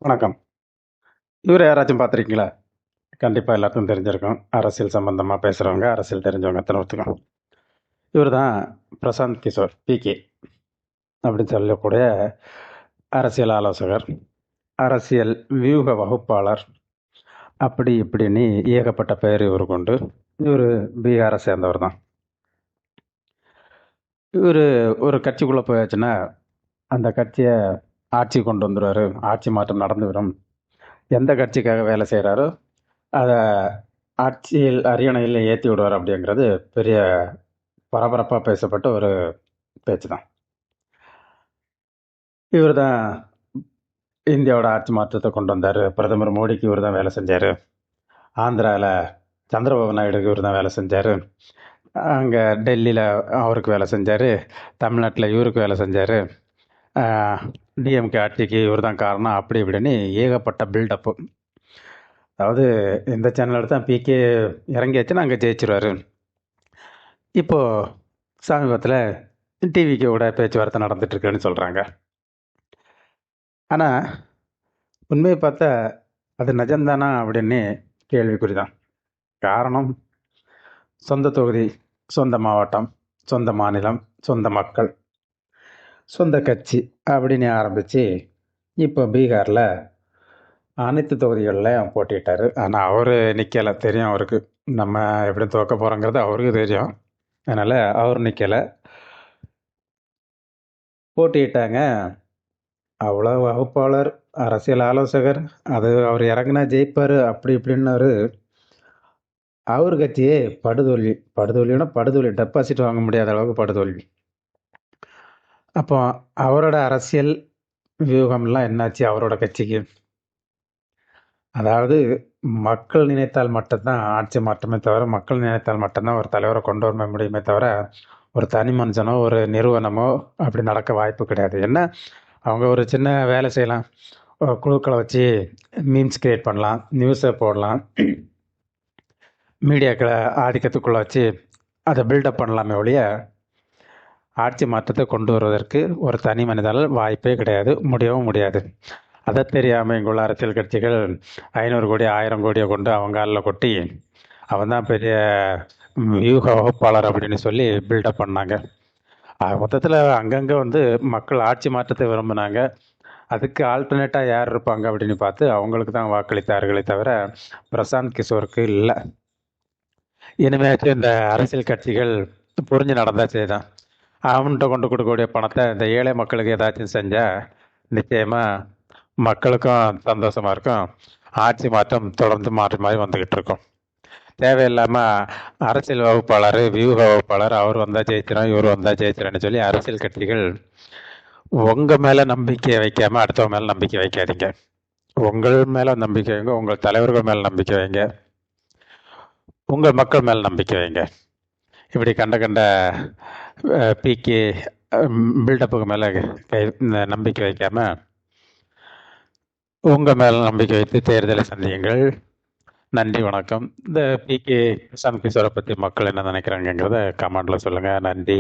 வணக்கம். இவர யாராச்சும் பார்த்துருக்கீங்களா? கண்டிப்பா எல்லாருக்கும் தெரிஞ்சிருக்கும். அரசியல் சம்பந்தமா பேசுறவங்க, அரசியல் தெரிஞ்சவங்க அத்தன பேத்துக்கும். இவரு தான் பிரசாந்த் கிஷோர், பிகே அப்படின்னு சொல்லக்கூடிய அரசியல் ஆலோசகர், அரசியல் வியூக வகுப்பாளர், அப்படி இப்படின்னு ஏகப்பட்ட பெயர் இவருக்கு உண்டு. இவரு பீகாரை சேர்ந்தவர் தான். இவரு ஒரு கட்சிக்குள்ள போயாச்சுன்னா, அந்த கட்சிய ஆட்சிக்கு கொண்டு வந்துருவாரு. ஆட்சி மாற்றம் நடந்துவிடும். எந்த கட்சிக்காக வேலை செய்றாரோ, அத ஆட்சியில் அரியணையில ஏத்தி விடுவார் அப்படிங்கிறது பெரிய பரபரப்பா பேசப்பட்ட ஒரு பேச்சு தான். இவரு தான் இந்தியாவோட ஆட்சி மாற்றத்த கொண்டு வந்தாரு. பிரதமர் மோடிக்கு இவரு தான் வேலை செஞ்சாரு. ஆந்திரால சந்திரபாபு நாயுடுக்கு இவரு தான் வேலை செஞ்சாரு. அங்க டெல்லியில அவருக்கு வேலை செஞ்சாரு. தமிழ்நாட்டுல இவருக்கு வேலை செஞ்சாரு. ஆ டிஎம்கே ஆட்சிக்கு இவரு தான் காரணம். அப்படி இப்படின்னு ஏகப்பட்ட பில்டப்பு. அதாவது எந்த சேனல் எடுத்தா பிகே இறங்கியாச்சுன்னா அங்க ஜெயிச்சுருவாரு. இப்போ சமீபத்துல டிவிக்கு கூட பேச்சுவார்த்தை நடந்துட்டு இருக்குன்னு சொல்றாங்க. ஆனா உண்மையை பார்த்தா அது நிஜம்தானா அப்படின்னு கேள்விக்குறி தான். காரணம், சொந்த தொகுதி, சொந்த மாவட்டம், சொந்த மாநிலம், சொந்த மக்கள், சொந்த கட்சி அப்படின்னு ஆரம்பிச்சு இப்போ பீகாரில் அனைத்து தொகுதிகளில் போட்டிட்டாரு. ஆனால் அவர் நிற்கலை. தெரியும் அவருக்கு நம்ம எப்படி தோக்க போகிறோங்கிறது அவருக்கு தெரியும். அதனால் அவர் நிற்கலை. போட்டியிட்டாங்க. அவ்வளோ வகுப்பாளர், அரசியல் ஆலோசகர், அது அவர் இறங்குனா ஜெயிப்பார் அப்படி இப்படின்னாரு. அவர் கட்சியே படுதோல்வி. படுதோல்வினா படுதோல்வி. டெபாசிட் வாங்க முடியாத அளவுக்கு படுதோல்வி. அப்போ அவரோட அரசியல் வியூகம்லாம் என்னாச்சு அவரோட கட்சிக்கு? அதாவது மக்கள் நினைத்தால் மட்டும்தான் ஆட்சி மாற்றமே தவிர, மக்கள் நினைத்தால் மட்டும்தான் ஒரு தலைவரை கொண்டு வர முடியுமே தவிர, ஒரு தனி மனுஷனோ ஒரு நிறுவனமோ அப்படி நடக்க வாய்ப்பு கிடையாது. என்ன, அவங்க ஒரு சின்ன வேலை செய்யலாம். ஒரு குழுக்களை வச்சு மீம்ஸ் கிரியேட் பண்ணலாம், நியூஸை போடலாம், மீடியாக்களை ஆதிக்கத்துக்குள்ளே வச்சு அதை பில்டப் பண்ணலாமே ஒழிய, ஆட்சி மாற்றத்தை கொண்டு வருவதற்கு ஒரு தனி மனிதனால் வாய்ப்பே கிடையாது, முடியவும் முடியாது. அதை தெரியாமல் இங்குள்ள அரசியல் கட்சிகள் 500 கோடி 1000 கோடியை கொண்டு அவங்க காலில் கொட்டி அவன் தான் பெரிய வியூக வகுப்பாளர் அப்படின்னு சொல்லி பில்டப் பண்ணாங்க. மொத்தத்தில் அங்கங்கே வந்து மக்கள் ஆட்சி மாற்றத்தை விரும்பினாங்க. அதுக்கு ஆல்டர்னேட்டாக யார் இருப்பாங்க அப்படின்னு பார்த்து அவங்களுக்கு தான் வாக்களித்தார்களே தவிர பிரசாந்த் கிஷோருக்கு இல்லை. இனிமேச்சும் இந்த அரசியல் கட்சிகள் புரிஞ்சு நடந்தா செய்தான். அவன்கிட்ட கொண்டு கொடுக்கக்கூடிய பணத்தை இந்த ஏழை மக்களுக்கு ஏதாச்சும் செஞ்சால் நிச்சயமாக மக்களுக்கும் சந்தோஷமா இருக்கும். ஆட்சி மாற்றம் தொடர்ந்து மாறி மாறி வந்துக்கிட்டு இருக்கும். தேவையில்லாமல் அரசியல் வகுப்பாளர், வியூக வகுப்பாளர், அவர் வந்தால் ஜெயிச்சிடும், இவர் வந்தால் ஜெயிச்சிடன்னு சொல்லி அரசியல் கட்சிகள் உங்கள் மேலே நம்பிக்கை வைக்காமல் அடுத்தவங்க மேலே நம்பிக்கை வைக்காதீங்க. உங்கள் மேலே நம்பிக்கை வைங்க, உங்கள் தலைவர்கள் மேலே நம்பிக்கை வைங்க, உங்கள் மக்கள் மேலே நம்பிக்கை வைங்க. இப்படி கண்ட கண்ட பிகே பில்டப்புக்கு மேலே நம்பிக்கை வைக்காமல் உங்கள் மேலே நம்பிக்கை வைத்து தேர்தலை சந்தியுங்கள். நன்றி, வணக்கம். இந்த பிகே பிரசாந்த் கிஷோரை பற்றி மக்கள் என்ன நினைக்கிறாங்கங்கிறத கமெண்டில் சொல்லுங்கள். நன்றி.